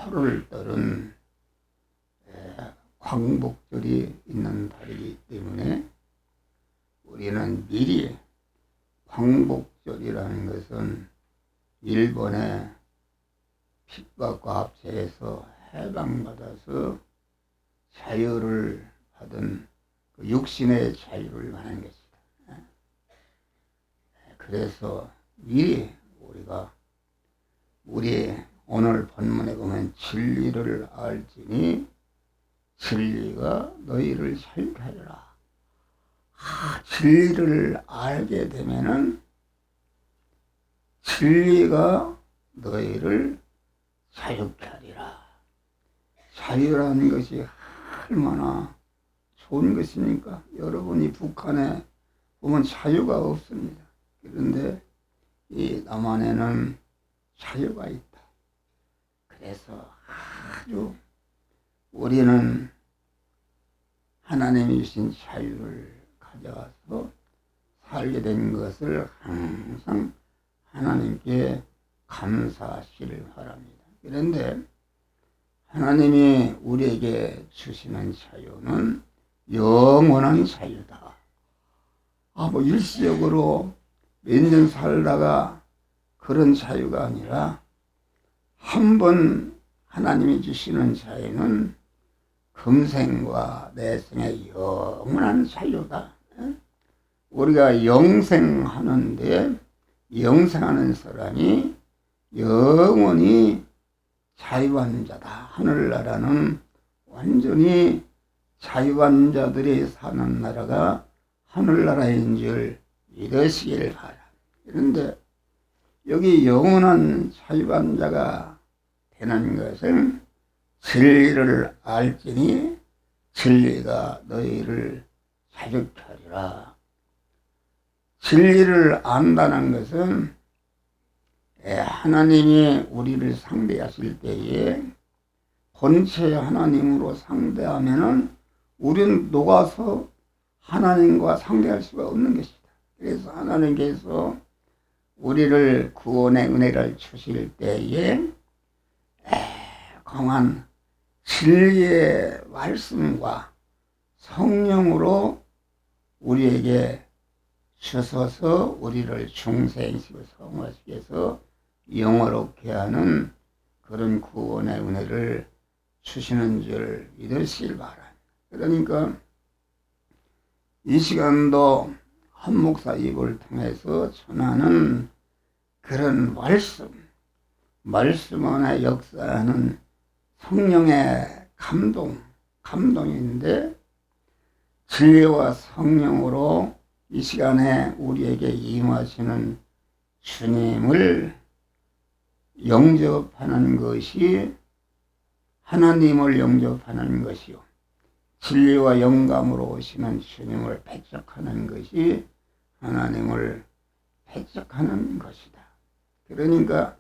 8월 달은 광복절이 있는 달이기 때문에 우리는 미리 광복절이라는 것은 일본의 핍박과 압제에서 해방받아서 자유를 받은 그 육신의 자유를 말하는 것이다. 그래서 미리 우리가 우리 오늘 본문에 보면 진리를 알지니 진리가 너희를 자유케 하리라. 진리를 알게 되면은 진리가 너희를 자유케 하리라. 자유라는 것이 얼마나 좋은 것입니까? 여러분이 북한에 보면 자유가 없습니다. 그런데 이 남한에는 자유가 있다. 그래서 아주 우리는 하나님이 주신 자유를 가져와서 살게 된 것을 항상 하나님께 감사하시길 바랍니다. 그런데 하나님이 우리에게 주시는 자유는 영원한 자유다. 뭐 일시적으로 몇 년 살다가 그런 자유가 아니라 한 번 하나님이 주시는 자유는 금생과 내생의 영원한 자유다. 우리가 영생하는데 영생하는 사람이 영원히 자유한 자다. 하늘나라는 완전히 자유한 자들이 사는 나라가 하늘나라인 줄 믿으시길 바랍니다. 그런데 여기 영원한 자유한 자가 되는 것은 진리를 알지니 진리가 너희를 자유케 하리라. 진리를 안다는 것은 하나님이 우리를 상대하실 때에 본체 하나님으로 상대하면은 우리는 녹아서 하나님과 상대할 수가 없는 것이다. 그래서 하나님께서 우리를 구원의 은혜를 주실 때에 강한 진리의 말씀과 성령으로 우리에게 주셔서 우리를 중생시고 성화시켜서 해서 영화롭게 하는 그런 구원의 은혜를 주시는 줄 믿으시길 바랍니다. 그러니까 이 시간도 한 목사 입을 통해서 전하는 그런 말씀 안에 역사하는 성령의 감동인데 진리와 성령으로 이 시간에 우리에게 임하시는 주님을 영접하는 것이 하나님을 영접하는 것이요, 진리와 영감으로 오시는 주님을 배척하는 것이 하나님을 배척하는 것이다. 그러니까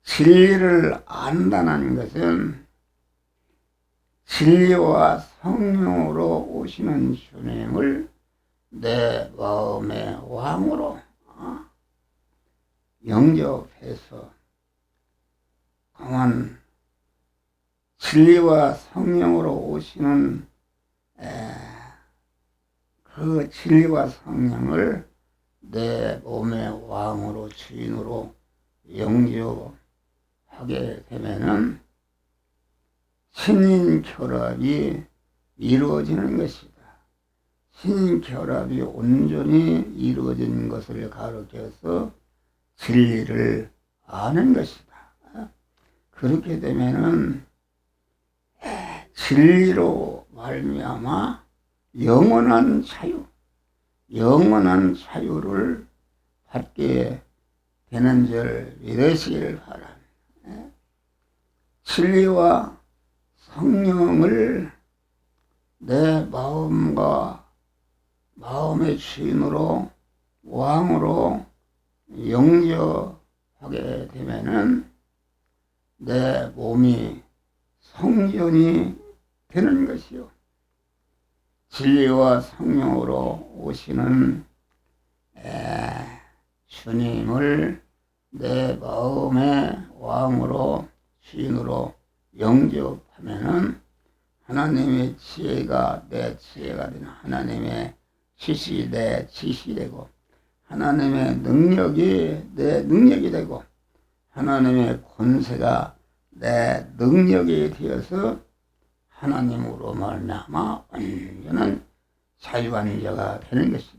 진리를 안다는 것은 진리와 성령으로 오시는 주님을 내 마음의 왕으로 영접해서 강한 진리와 성령으로 오시는 그 진리와 성령을 내 몸의 왕으로 주인으로 영접하게 되면은 신인결합이 이루어지는 것이다. 신인결합이 온전히 이루어진 것을 가르쳐서 진리를 아는 것이다. 그렇게 되면은 진리로 말미암아 영원한 자유를 받게 되는 줄 믿으시길 바랍니다. 진리와 성령을 내 마음의 주인으로 왕으로 영접하게 되면은 내 몸이 성전이 되는 것이요, 진리와 성령으로 오시는 주님을 내 마음의 왕으로 주인으로 영접하면은 하나님의 지혜가 내 지혜가 되는, 하나님의 지식이 내 지식이 되고, 하나님의 능력이 내 능력이 되고, 하나님의 권세가 내 능력이 되어서 하나님으로 말미암아 완전한 자유한 자가 되는 것이다.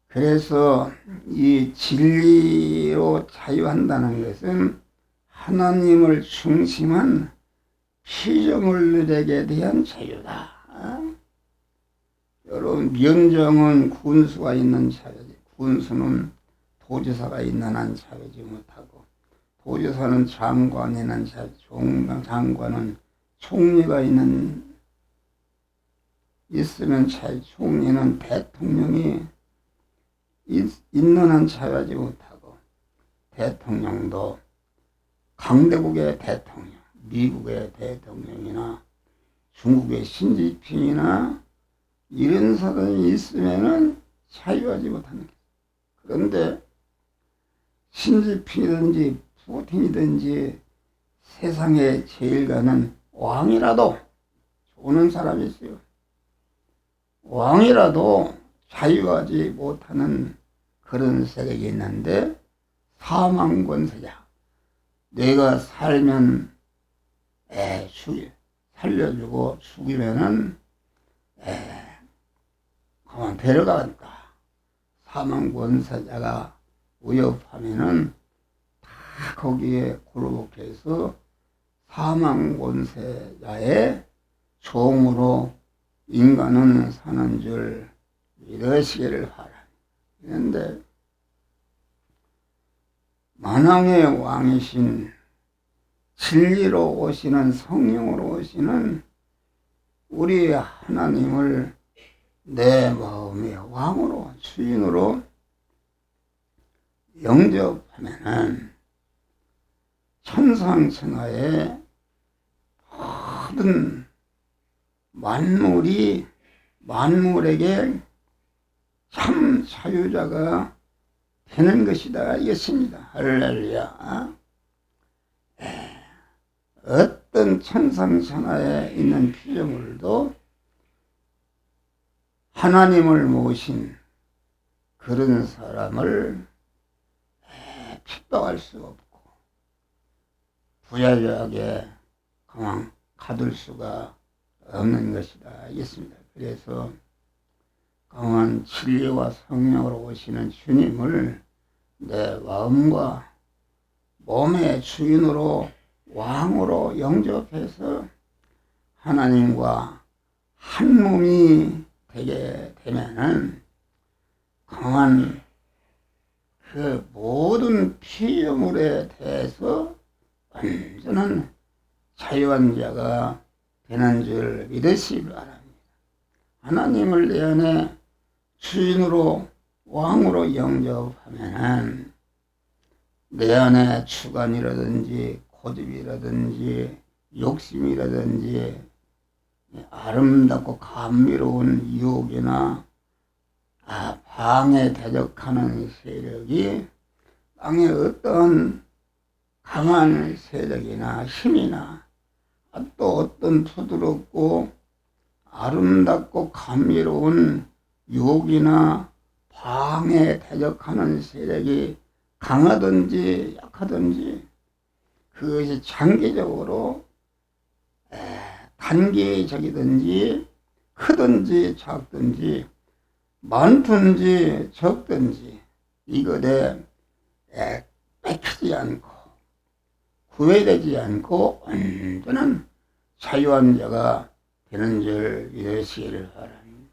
그래서 이 진리로 자유한다는 것은 하나님을 중심한 피조물들에게 대한 자유다. 여러분, 면정은 군수가 있는 자유지. 군수는 도지사가 있는 한 자유지 못하고, 도지사는 장관이 있는 자유, 장관은 총리가 있으면 자유, 총리는 대통령이 있는 한 자유하지 못하고, 대통령도 강대국의 대통령, 미국의 대통령이나 중국의 신지핑이나 이런 사람이 있으면은 자유하지 못하는 거예요. 그런데 신지핑이든지 푸틴이든지 세상에 제일 가는 왕이라도, 좋은 사람이 있어요. 왕이라도 자유하지 못하는 그런 세력이 있는데, 사망 권세자. 내가 살면 살려주고 죽이면은 가만 데려간다. 사망 권세자가 위협하면은 다 거기에 굴복해서 사망 권세자의 종으로 인간은 사는 줄 믿으시기를 바랍니다. 그런데 만왕의 왕이신 진리로 오시는, 성령으로 오시는 우리 하나님을 내 마음의 왕으로, 주인으로 영접하면은 천상천하의 모든 만물에게 참 자유자가 되는 것이다, 이것입니다. 할렐루야. 어떤 천상천하에 있는 피조물도 하나님을 모신 그런 사람을 핍박할 수 없고, 부자하게 그냥 가둘 수가 없는 것이다, 이겠습니다. 그래서 강한 진리와 성령으로 오시는 주님을 내 마음과 몸의 주인으로, 왕으로 영접해서 하나님과 한 몸이 되게 되면은 강한 그 모든 피조물에 대해서 완전한 자유한 자가 되는 줄 믿으시기 바랍니다. 하나님을 내 안에 주인으로, 왕으로 영접하면은 내 안에 주관이라든지 고집이라든지 욕심이라든지 아름답고 감미로운 유혹이나 방에 대적하는 세력이, 땅에 어떤 강한 세력이나 힘이나 또 어떤 부드럽고 아름답고 감미로운 유혹이나 방에 대적하는 세력이 강하든지 약하든지, 그것이 장기적으로 단기적이든지 크든지 작든지 많든지 적든지 이것에 뺏기지 않고 구애되지 않고 완전한 자유한 자가 되는 줄 믿으시기를 바랍니다.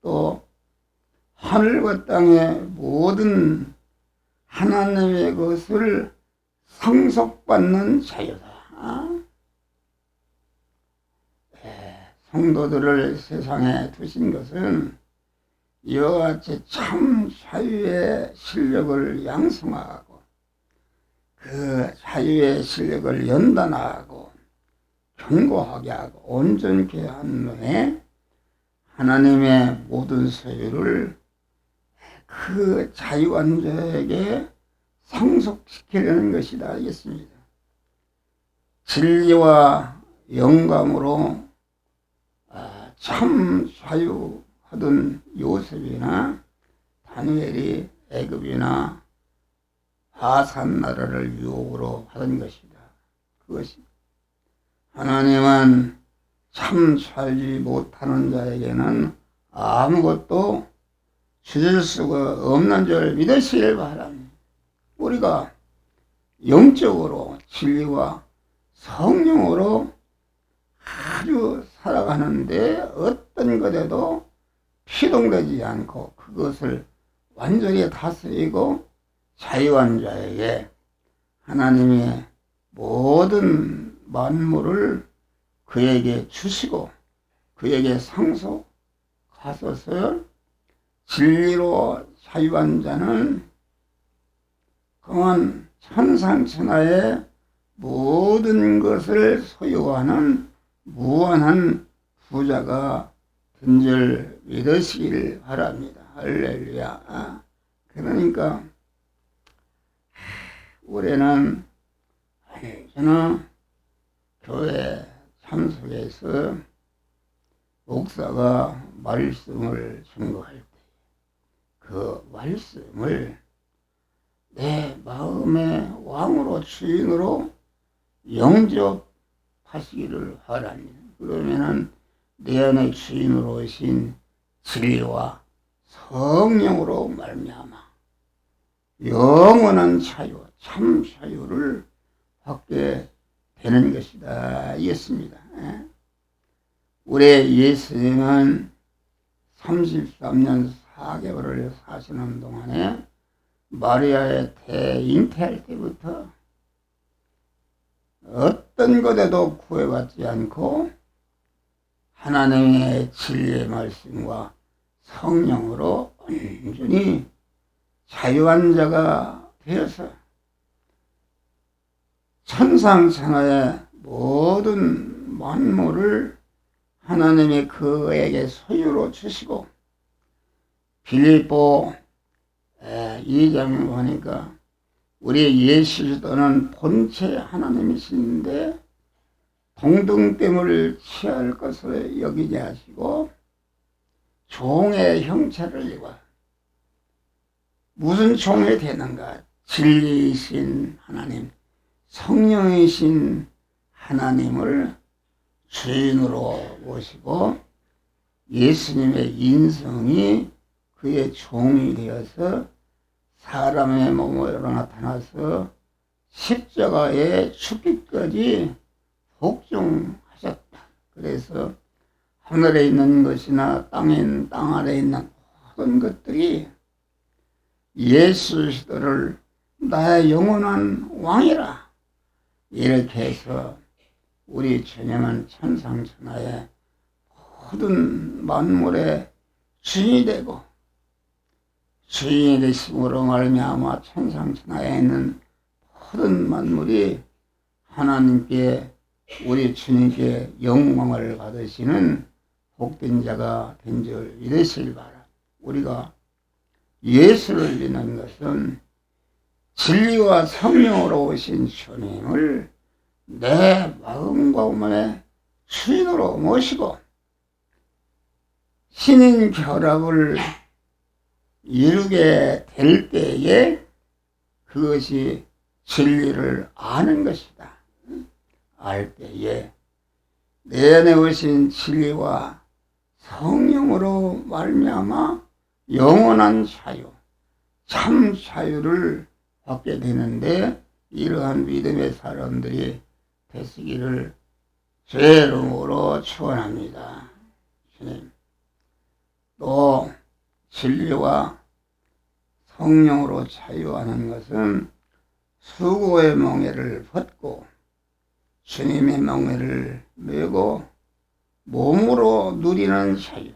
또 하늘과 땅의 모든 하나님의 것을 상속받는 자유다. 성도들을 세상에 두신 것은 이와 같이 참 자유의 실력을 양성하고, 그 자유의 실력을 연단하고 견고하게 하고 온전케 한 후에 하나님의 모든 소유를 그 자유한 자에게 상속시키려는 것이다, 알겠습니다. 진리와 영감으로 참 자유하던 요셉이나 다니엘이 애굽이나 바산 나라를 유혹으로 받은 것이다. 그것이 하나님은 참 살지 못하는 자에게는 아무것도 주실 수가 없는 줄 믿으시길 바랍니다. 우리가 영적으로 진리와 성령으로 아주 살아가는데 어떤 것에도 피동되지 않고 그것을 완전히 다스리고 자유한 자에게 하나님의 모든 만물을 그에게 주시고 그에게 상속하소서. 진리로 자유한 자는 그만 천상천하의 모든 것을 소유하는 무한한 부자가 된 줄 믿으시길 바랍니다. 할렐루야. 그러니까 올해는 저는 교회 참석해서 목사가 말씀을 증거할 때 그 말씀을 내 마음의 왕으로 주인으로 영접하시기를 바랍니다. 그러면은 내 안에 주인으로 오신 진리와 성령으로 말미암아 영원한 자유, 참 자유를 받게 되는 것이다. 이었습니다. 우리 예수님은 33년 4개월을 사시는 동안에 마리아의 잉태할 때부터 어떤 것에도 구애받지 않고 하나님의 진리의 말씀과 성령으로 온전히 자유한 자가 되어서 천상천하의 모든 만물을 하나님이 그에게 소유로 주시고 빌립보 2장에 보니까 우리 예수 그리스도는 본체 하나님이신데 동등됨을 취할 것을 여기지 하시고 종의 형체를 입어 무슨 종이 되는가? 진리이신 하나님, 성령이신 하나님을 주인으로 모시고 예수님의 인성이 그의 종이 되어서 사람의 몸으로 나타나서 십자가에 죽기까지 복종하셨다. 그래서 하늘에 있는 것이나 땅 아래에 있는 모든 것들이 예수 그리스도를 나의 영원한 왕이라 이렇게 해서 우리 주님은 천상천하의 모든 만물의 주인이 되고 주인이 되심으로 말미암아 천상천하에 있는 모든 만물이 하나님께 우리 주님께 영광을 받으시는 복된 자가 된 줄 믿으시길 바랍니다. 우리가 예수를 믿는 것은 진리와 성령으로 오신 주님을 내 마음과 몸의 주인으로 모시고 신인 결합을 이루게 될 때에 그것이 진리를 아는 것이다. 알 때에 내 안에 오신 진리와 성령으로 말미암아 영원한 자유, 참 자유를 받게 되는데 이러한 믿음의 사람들이 되시기를 주의 이름으로 축원합니다. 주님, 또 진리와 성령으로 자유하는 것은 수고의 멍에를 벗고 주님의 멍에를 메고 몸으로 누리는 자유다.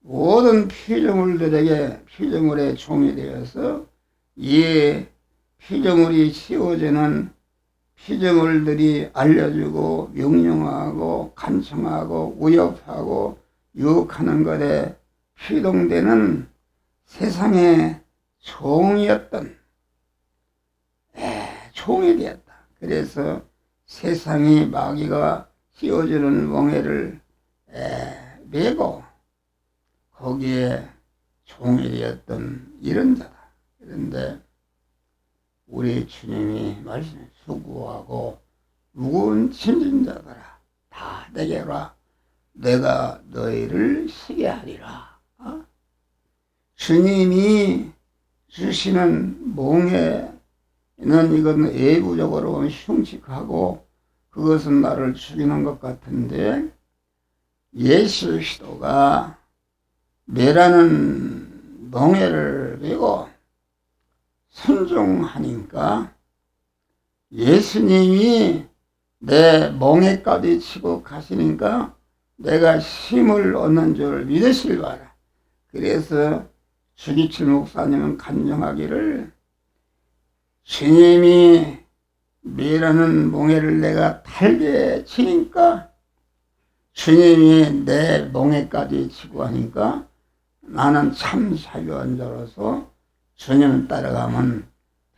모든 피조물들에게 피조물의 종이 되어서 이 피조물이 씌워지는 피조물들이 알려주고 명령하고 간청하고 위협하고 유혹하는 것에 피동되는 세상의 종이었던 종이 되었다. 그래서 세상이 마귀가 씌워주는 멍에를 메고 거기에 종이 되었던 이런 자다. 그런데 우리 주님이 말씀해 수고하고 무거운 짐진 자들아 다 내게로 와. 내가 너희를 쉬게 하리라. 주님이 주시는 멍에는 이건 외부적으로 흉측하고 그것은 나를 죽이는 것 같은데 예수 그리스도가 매라는 멍에를 메고 순종하니까 예수님이 내 멍에까지 치고 가시니까 내가 힘을 얻는 줄 믿으실 바라. 그래서 주기철 목사님은 간증하기를 주님이 매라는 멍에를 내가 달게 치니까 주님이 내 멍에까지 치고 하니까 나는 참 자유한 자로서 주님을 따라가면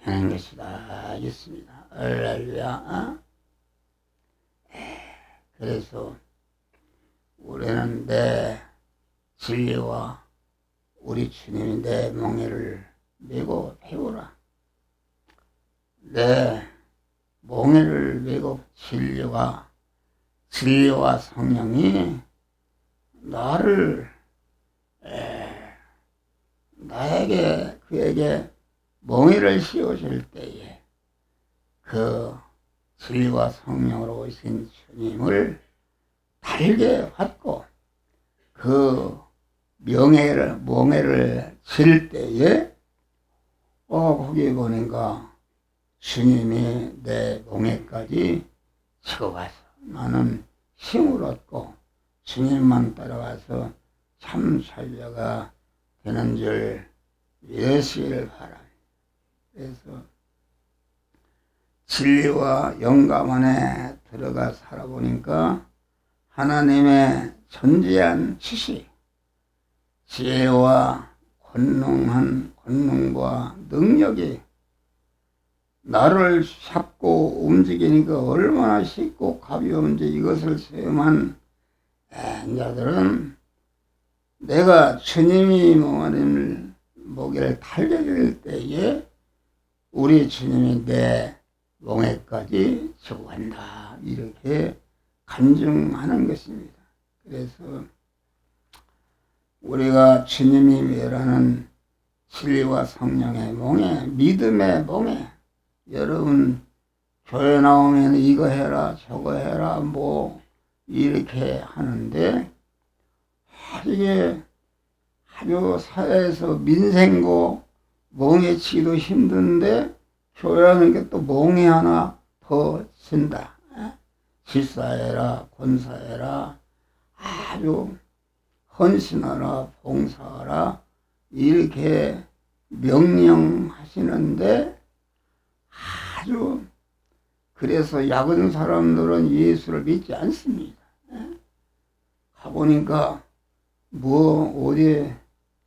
되는 것이다 있습니다. 할렐루야. 그래서 우리는 내 진리와 우리 주님이 내 멍에를 메고 태우라. 내 멍에를 메고 진리와 성령이 그에게 멍에를 씌워줄 때에 그 진리와 성령으로 오신 주님을 달게 받고 그 멍에를 칠 때에 거기 보니까 주님이 내 멍에까지 치고 가서 나는 힘을 얻고 주님만 따라가서 참 살자가 되는 줄 믿으시길 바랍니다. 그래서 진리와 영감 안에 들어가 살아보니까 하나님의 전지한 지식, 지혜와 권능과 능력이 나를 잡고 움직이니까 얼마나 쉽고 가벼운지 이것을 체험한 자들은 내가 주님이 멍하는 목에를 달게 될 때에 우리 주님이 내 멍에까지 치고 간다 이렇게 간증하는 것입니다. 그래서 우리가 주님이 매라는 진리와 성령의 멍에, 믿음의 멍에, 여러분 교회 나오면 이거 해라 저거 해라 뭐 이렇게 하는데 이게 아주 사회에서 민생고 멍해치기도 힘든데 교회하는 게 또 멍해 하나 더 친다. 집사해라 권사해라 아주 헌신하라 봉사하라 이렇게 명령하시는데 아주 그래서 약은 사람들은 예수를 믿지 않습니다. 가보니까 뭐 어디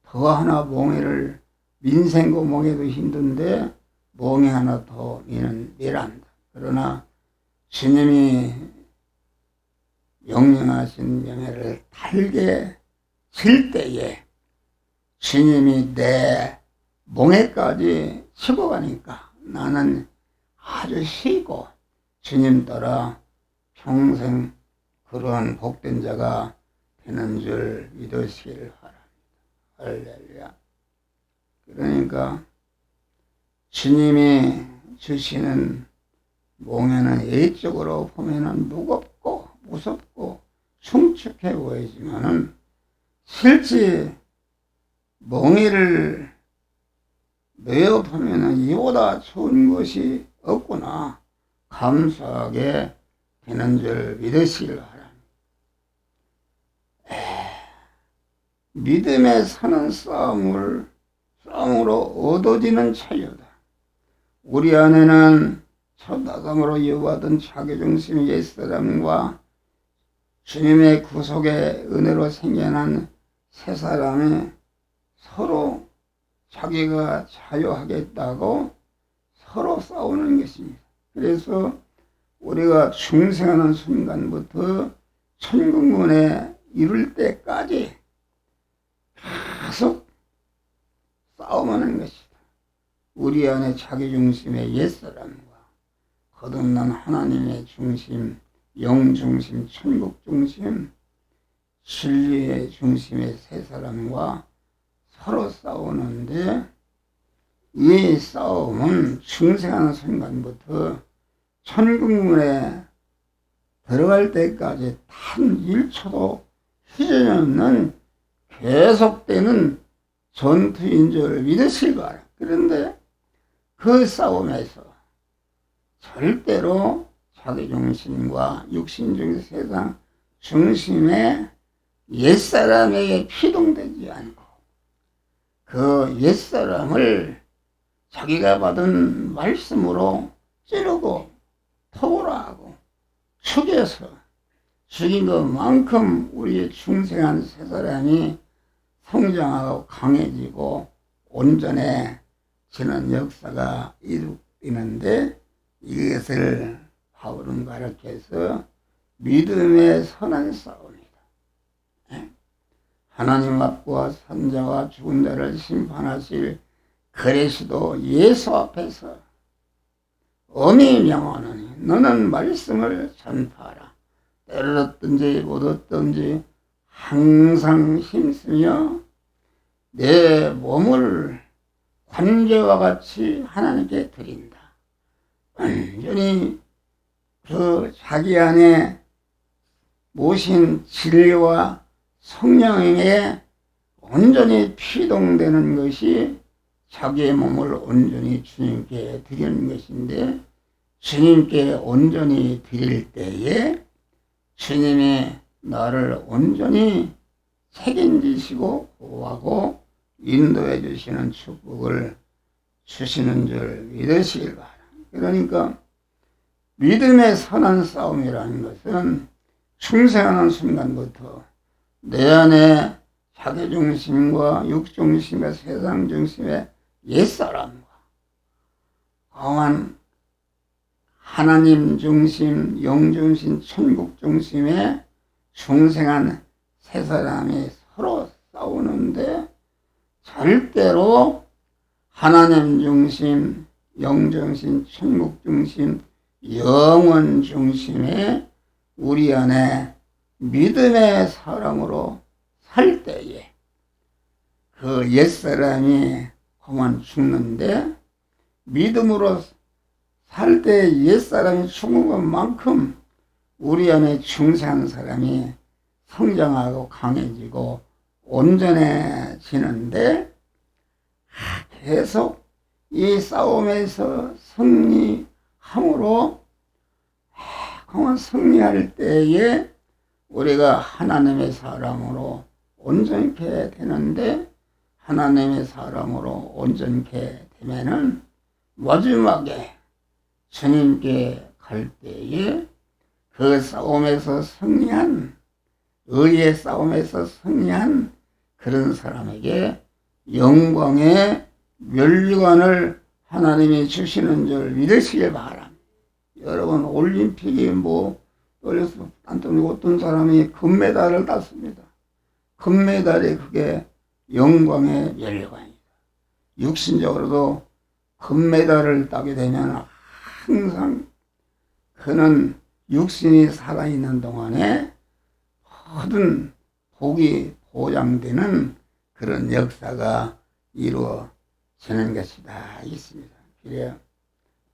더 하나 멍해를 민생고 멍해도 힘든데 멍해 하나 더 미란다. 그러나 주님이 명령하신 명예를 달게 칠 때에 주님이 내 멍에까지 치고 가니까 나는 아주 쉬고 주님 따라 평생 그러한 복된 자가 되는 줄 믿으시길 바랍니다. 할렐루야. 그러니까 주님이 주시는 멍에는 예적으로 보면은 무겁고 무섭고 흉측해 보이지만은 실제 멍에를 메어 보면은 이보다 좋은 것이 없구나 감사하게 되는 줄 믿으시길 바랍니다. 믿음에 사는 싸움으로 얻어지는 자유다. 우리 안에는 첫 아담으로 이어받은 자기중심의 옛사람과 주님의 구속의 은혜로 생겨난 새 사람이 서로 자기가 자유하겠다고 서로 싸우는 것입니다. 그래서 우리가 중생하는 순간부터 천국문에 이룰 때까지 계속 싸움하는 것이다. 우리 안에 자기중심의 옛사람과 거듭난 하나님의 중심, 영중심, 천국중심, 진리의 중심의 세 사람과 서로 싸우는데, 이 싸움은 중생하는 순간부터 천국문에 들어갈 때까지 단 1초도 휴전이 없는 계속되는 전투인 줄 믿으실 거라. 그런데 그 싸움에서 절대로 자기중심과 육신중심 세상 중심의 옛사람에게 피동되지 않고 그 옛사람을 자기가 받은 말씀으로 찌르고 토벌하고 죽여서 죽인 것만큼 우리의 중생한 세 사람이 성장하고 강해지고 온전해지는 역사가 이루어지는데, 이것을 바울은 가르쳐서 믿음의 선한 싸움이다. 하나님 앞과 선자와 죽은 자를 심판하실 그리스도 예수 앞에서 엄히 명하노니 너는 말씀을 전파하라. 때를 얻든지 못 얻든지 항상 힘쓰며 내 몸을 관제와 같이 하나님께 드린다. 완전히 그 자기 안에 모신 진리와 성령에 온전히 피동되는 것이 자기의 몸을 온전히 주님께 드리는 것인데, 주님께 온전히 드릴 때에 주님이 나를 온전히 책임지시고 보호하고 인도해 주시는 축복을 주시는 줄 믿으시길 바랍니다. 그러니까 믿음의 선한 싸움이라는 것은 중생하는 순간부터 내 안에 자기중심과 육중심과 세상중심의 옛사람과 강한 하나님 중심, 영중심, 천국 중심의 중생한 세 사람이 서로 싸우는데, 절대로 하나님 중심, 영중심, 천국 중심, 영원 중심의 우리 안에 믿음의 사람으로 살 때에 그 옛사람이 그만 죽는데, 믿음으로 살 때 옛사람이 죽은 것만큼 우리 안에 중생한 사람이 성장하고 강해지고 온전해지는데, 계속 이 싸움에서 승리함으로 그만 승리할 때에 우리가 하나님의 사람으로 온전케 되는데, 하나님의 사람으로 온전케 되면은 마지막에 주님께 갈 때에 그 싸움에서 승리한, 의의 싸움에서 승리한 그런 사람에게 영광의 면류관을 하나님이 주시는 줄 믿으시길 바랍니다. 여러분, 올림픽이 어려서 어떤 사람이 금메달을 땄습니다. 금메달이 그게 영광의 면류관이다. 육신적으로도 금메달을 따게 되면 항상 그는 육신이 살아있는 동안에 모든 복이 보장되는 그런 역사가 이루어지는 것이다 있습니다. 그래요.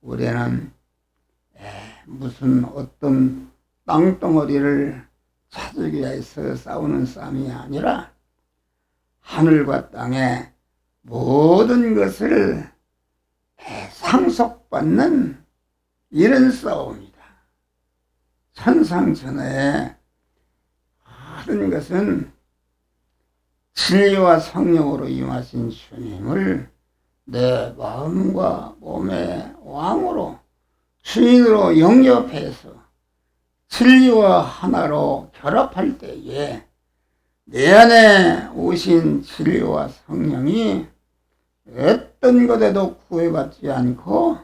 우리는 무슨 어떤 땅덩어리를 찾기 위해서 싸우는 싸움이 아니라 하늘과 땅의 모든 것을 상속받는 이런 싸움이다. 천상천하의 모든 것은 진리와 성령으로 임하신 주님을 내 마음과 몸의 왕으로 주인으로 영접해서 진리와 하나로 결합할 때에 내 안에 오신 진리와 성령이 어떤 것에도 구애받지 않고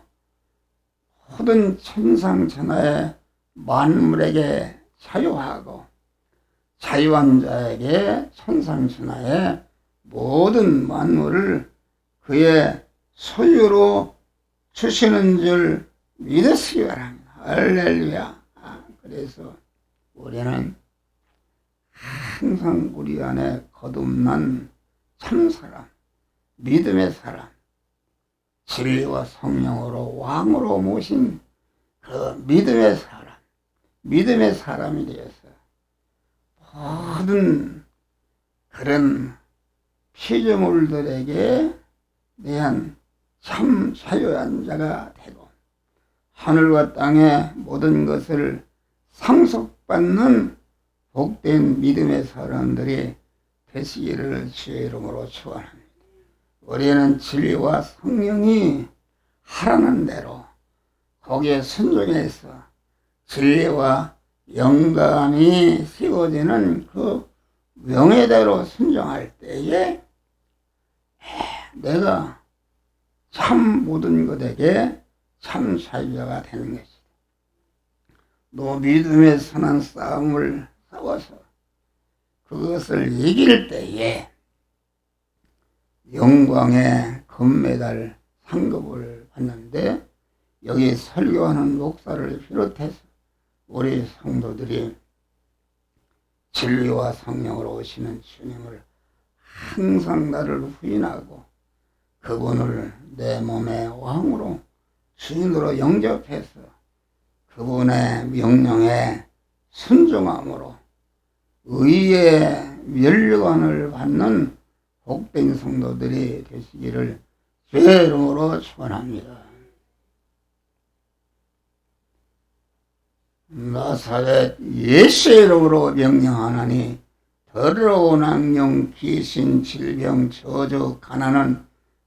모든 천상천하의 만물에게 자유하고 자유한 자에게 천상천하의 모든 만물을 그의 소유로 주시는 줄 믿으시기 바랍니다. 할렐루야. 그래서 우리는 항상 우리 안에 거듭난 참사람, 믿음의 사람, 진리와 성령으로 왕으로 모신 그 믿음의 사람이 되어서 모든 그런 피조물들에게 대한 참 자유한 자가 되고 하늘과 땅의 모든 것을 상속받는 복된 믿음의 사람들이 되시기를 주의 이름으로 축원합니다. 우리는 진리와 성령이 하라는 대로 거기에 순종해서 진리와 영감이 씌워지는 그 명예대로 순종할 때에 내가 참 모든 것에게 참 자유자가 되는 것이다. 너 믿음의 선한 싸움을 싸워서 그것을 이길 때에 영광의 금메달 상급을 받는데 여기 설교하는 목사를 비롯해서 우리 성도들이 진리와 성령으로 오시는 주님을 항상 나를 부인하고 그분을 내 몸의 왕으로 주인으로 영접해서 그분의 명령에 순종함으로 의의 면류관을 받는 복된 성도들이 되시기를 주의 이름으로 축원합니다. 나사렛 예수의 이름으로 명령하나니 더러운 악령, 귀신, 질병, 저주, 가난은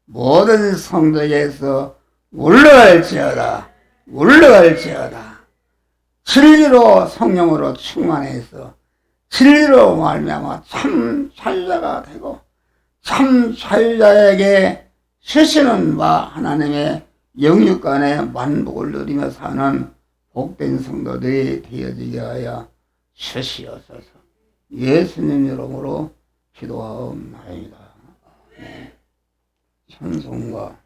모든 성도에게서 물러갈지어다. 진리로 성령으로 충만해서 진리로 말미암아 참 자유자가 되고 참 자유자에게 쉬시는 바 하나님의 영육간의 만복을 누리며 사는 복된 성도들이 되어지게 하여 주시옵소서. 예수님 이름으로 기도하옵나이다. 찬송가